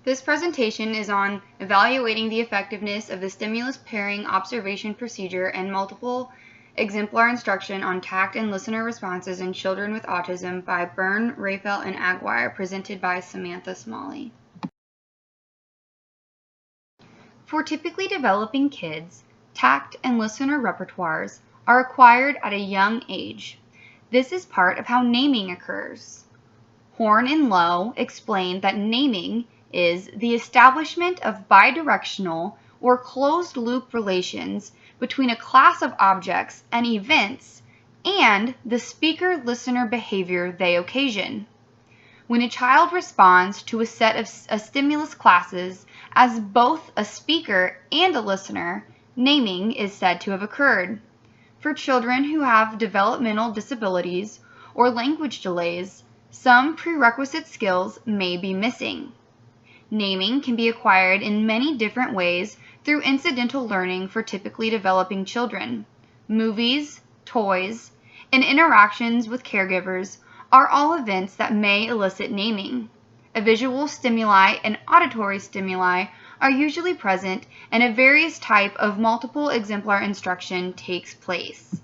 This presentation is on evaluating the effectiveness of the stimulus pairing observation procedure and multiple exemplar instruction on tact and listener responses in children with autism by Byrne, Rayfelt, and Aguirre, presented by Samantha Smalley. For typically developing kids, tact and listener repertoires are acquired at a young age. This is part of how naming occurs. Horn and Lowe explained that naming is the establishment of bidirectional or closed-loop relations between a class of objects and events and the speaker-listener behavior they occasion. When a child responds to a set of stimulus classes as both a speaker and a listener, naming is said to have occurred. For children who have developmental disabilities or language delays, some prerequisite skills may be missing. Naming can be acquired in many different ways through incidental learning for typically developing children. Movies, toys, and interactions with caregivers are all events that may elicit naming. A visual stimuli and auditory stimuli are usually present, and a various type of multiple exemplar instruction takes place.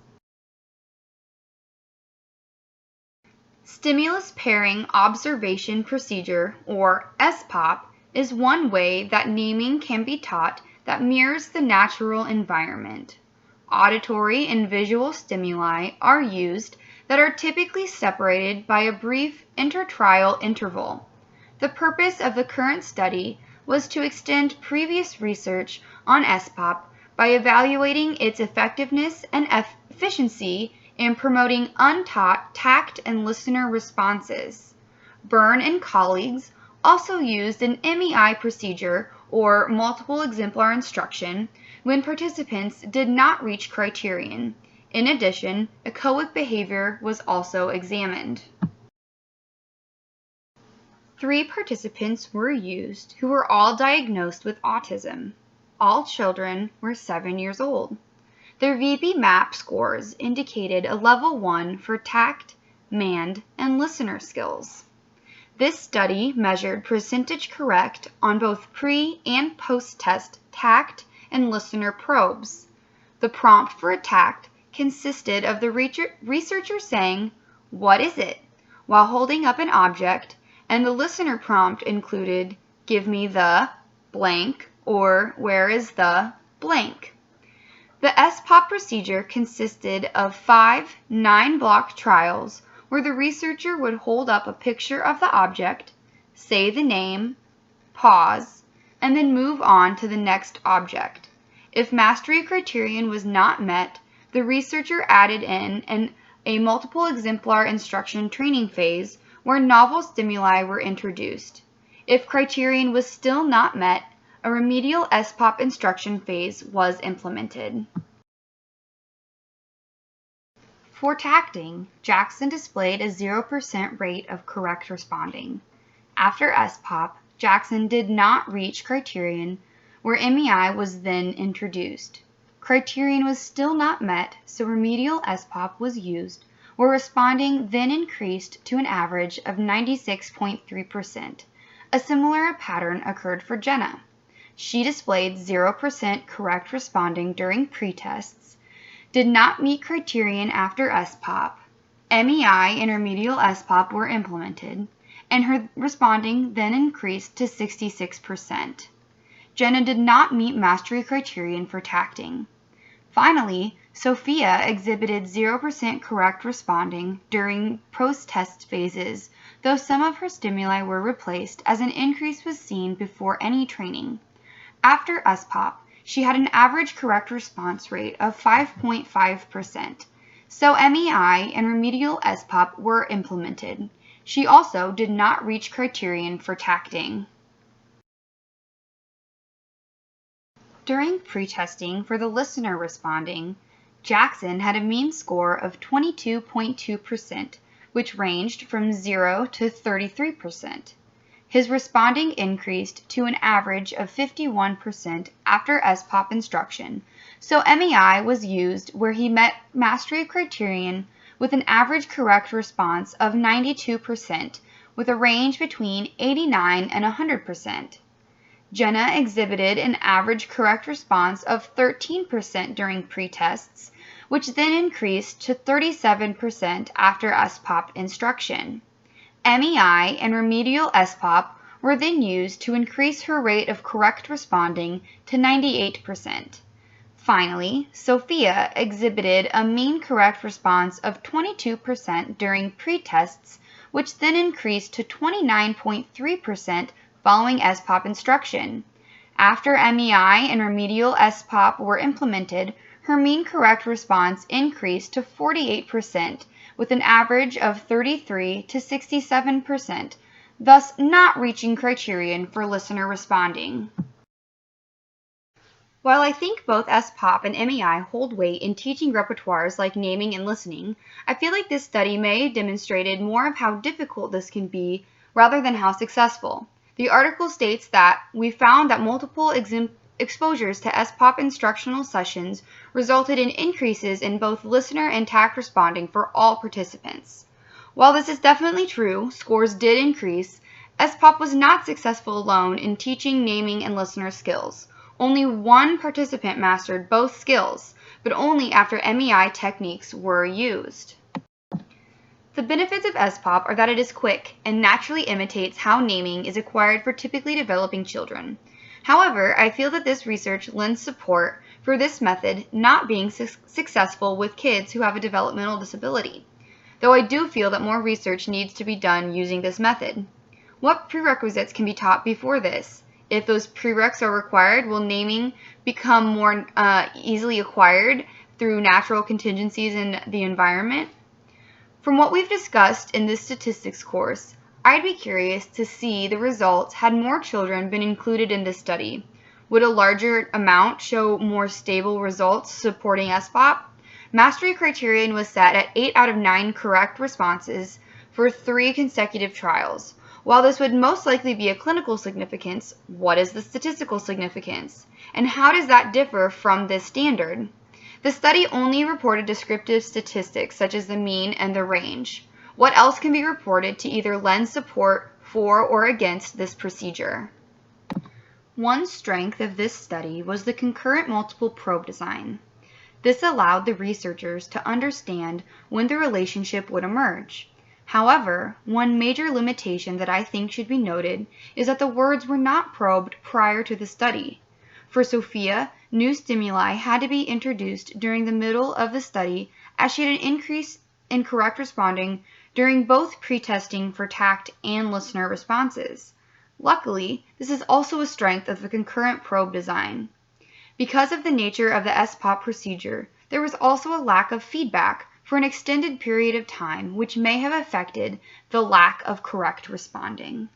Stimulus pairing observation procedure, or SPOP, is one way that naming can be taught that mirrors the natural environment. Auditory and visual stimuli are used that are typically separated by a brief intertrial interval. The purpose of the current study was to extend previous research on SPOP by evaluating its effectiveness and efficiency in promoting untaught tact and listener responses. Byrne and colleagues also used an MEI procedure, or multiple exemplar instruction, when participants did not reach criterion. In addition, echoic behavior was also examined. 3 participants were used who were all diagnosed with autism. All children were 7 years old. Their VB-MAP scores indicated a level 1 for tact, MAND, and listener skills. This study measured percentage correct on both pre- and post-test tact and listener probes. The prompt for a tact consisted of the researcher saying, "What is it?" while holding up an object, and the listener prompt included, "Give me the blank," or "Where is the blank?" The SPOP procedure consisted of 5 9-block trials where the researcher would hold up a picture of the object, say the name, pause, and then move on to the next object. If mastery criterion was not met, the researcher added in a multiple exemplar instruction training phase where novel stimuli were introduced. If criterion was still not met, a remedial SPOP instruction phase was implemented. For tacting, Jackson displayed a 0% rate of correct responding. After SPOP, Jackson did not reach criterion, where MEI was then introduced. Criterion was still not met, so remedial SPOP was used, where responding then increased to an average of 96.3%. A similar pattern occurred for Jenna. She displayed 0% correct responding during pretests, did not meet criterion after SPOP, MEI and remedial SPOP were implemented, and her responding then increased to 66%. Jenna did not meet mastery criterion for tacting. Finally, Sophia exhibited 0% correct responding during post-test phases, though some of her stimuli were replaced as an increase was seen before any training. After SPOP, she had an average correct response rate of 5.5%, so MEI and remedial SPOP were implemented. She also did not reach criterion for tacting. During pretesting for the listener responding, Jackson had a mean score of 22.2%, which ranged from 0 to 33%. His responding increased to an average of 51% after SPOP instruction, so MEI was used where he met mastery criterion with an average correct response of 92%, with a range between 89 and 100%. Jenna exhibited an average correct response of 13% during pretests, which then increased to 37% after SPOP instruction. MEI and remedial SPOP were then used to increase her rate of correct responding to 98%. Finally, Sophia exhibited a mean correct response of 22% during pretests, which then increased to 29.3% following SPOP instruction. After MEI and remedial SPOP were implemented, her mean correct response increased to 48%, with an average of 33 to 67%, thus not reaching criterion for listener responding. While I think both SPOP and MEI hold weight in teaching repertoires like naming and listening, I feel like this study may have demonstrated more of how difficult this can be rather than how successful. The article states that we found that multiple exposures to SPOP instructional sessions resulted in increases in both listener and TACT responding for all participants. While this is definitely true, scores did increase, SPOP was not successful alone in teaching naming and listener skills. Only one participant mastered both skills, but only after MEI techniques were used. The benefits of SPOP are that it is quick and naturally imitates how naming is acquired for typically developing children. However, I feel that this research lends support for this method not being successful with kids who have a developmental disability, though I do feel that more research needs to be done using this method. What prerequisites can be taught before this? If those prereqs are required, will naming become more easily acquired through natural contingencies in the environment? From what we've discussed in this statistics course, I'd be curious to see the results had more children been included in this study. Would a larger amount show more stable results supporting SPOP? Mastery criterion was set at 8 out of 9 correct responses for 3 consecutive trials. While this would most likely be a clinical significance, what is the statistical significance? And how does that differ from this standard? The study only reported descriptive statistics such as the mean and the range. What else can be reported to either lend support for or against this procedure? One strength of this study was the concurrent multiple probe design. This allowed the researchers to understand when the relationship would emerge. However, one major limitation that I think should be noted is that the words were not probed prior to the study. For Sophia, new stimuli had to be introduced during the middle of the study as she had an increase in correct responding during both pretesting for TACT and listener responses. Luckily, this is also a strength of the concurrent probe design. Because of the nature of the SPOP procedure, there was also a lack of feedback for an extended period of time, which may have affected the lack of correct responding.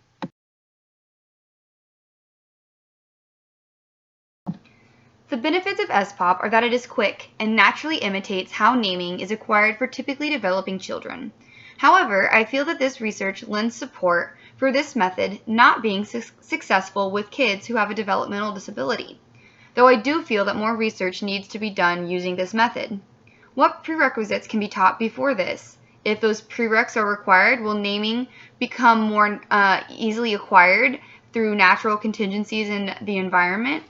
The benefits of SPOP are that it is quick and naturally imitates how naming is acquired for typically developing children. However, I feel that this research lends support for this method not being successful with kids who have a developmental disability, though I do feel that more research needs to be done using this method. What prerequisites can be taught before this? If those prereqs are required, will naming become more easily acquired through natural contingencies in the environment?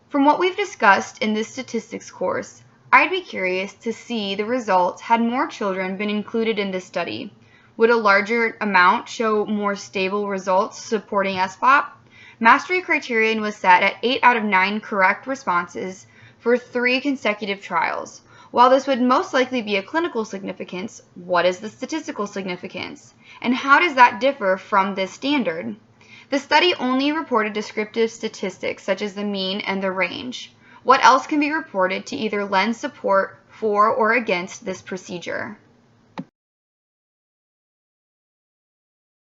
From what we've discussed in this statistics course, I'd be curious to see the results had more children been included in this study. Would a larger amount show more stable results supporting SPOP? Mastery criterion was set at 8 out of 9 correct responses for 3 consecutive trials. While this would most likely be a clinical significance, what is the statistical significance? And how does that differ from this standard? The study only reported descriptive statistics such as the mean and the range. What else can be reported to either lend support for or against this procedure?